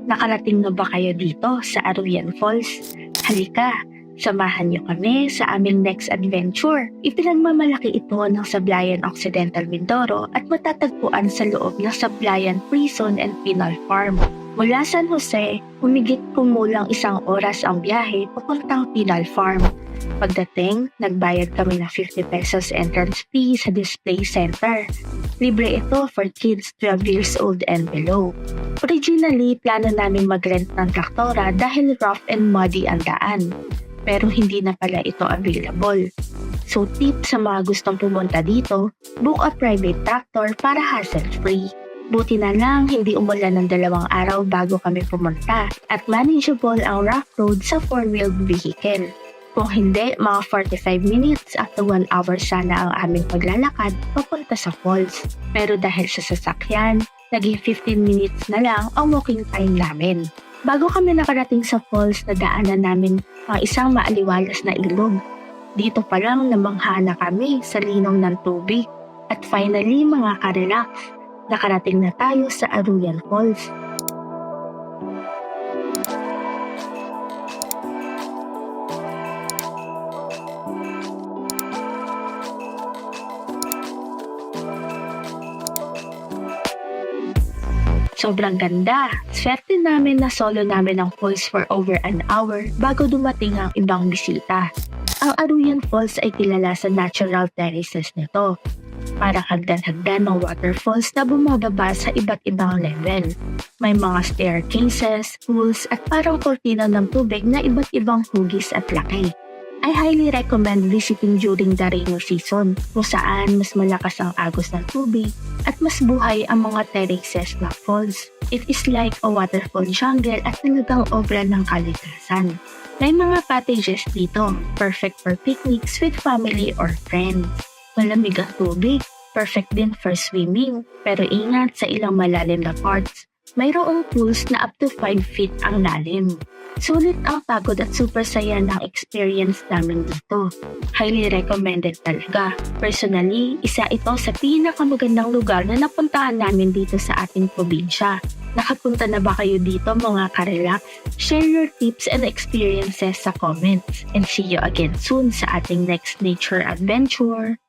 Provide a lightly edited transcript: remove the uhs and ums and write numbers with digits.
Nakarating na ba kayo dito sa Aruyan Falls? Halika, samahan niyo kami sa aming next adventure. Ipinagmamalaki ito ng Sablayan Occidental Mindoro at matatagpuan sa loob ng Sablayan Prison and Penal Farm. Mula San Jose, humigit kumulang 1 oras ang biyahe papuntang Penal Farm. Pagdating, nagbayad kami ng 50 pesos entrance fee sa display center. Libre ito for kids 12 years old and below. Originally, plano namin mag-rent ng traktora dahil rough and muddy ang daan. Pero hindi na pala ito available. So tip sa mga gustong pumunta dito, book a private tractor para hassle-free. Buti na lang hindi umulan ng 2 araw bago kami pumunta at manageable ang rough road sa 4-wheeled vehicle. Kung hindi, mga 45 minutes up to 1 hour sana ang aming paglalakad papunta sa falls. Pero dahil sa sasakyan, naging 15 minutes na lang ang walking time namin. Bago kami nakarating sa falls, nadaanan namin ang isang maaliwalas na ilog. Dito pa lang namangha na kami sa linaw ng tubig. At finally mga ka-relax, nakarating na tayo sa Aruyan Falls. Sobrang ganda. Swerte namin na solo namin ang falls for over an hour bago dumating ang ibang bisita. Ang Aruyan Falls ay kilala sa natural terraces nito. Para hagdan-hagdan ng waterfalls na bumababa sa iba't ibang level. May mga staircases, pools at parang kortina ng tubig na iba't ibang hugis at laki. I highly recommend visiting during the rainy season kung saan mas malakas ang agos ng tubig at mas buhay ang mga terraces na falls. It is like a waterfall jungle at talagang obra ng kalikasan. May mga cottages dito, perfect for picnics with family or friends. Malamig ang tubig, perfect din for swimming, pero ingat sa ilang malalim na parts. Mayroong pools na up to 5 feet ang lalim. Sulit ang pagod at super saya ng experience namin dito. Highly recommended talaga. Personally, isa ito sa pinakamagandang lugar na napuntahan namin dito sa ating probinsya. Nakapunta na ba kayo dito mga ka-relax? Share your tips and experiences sa comments. And see you again soon sa ating next nature adventure.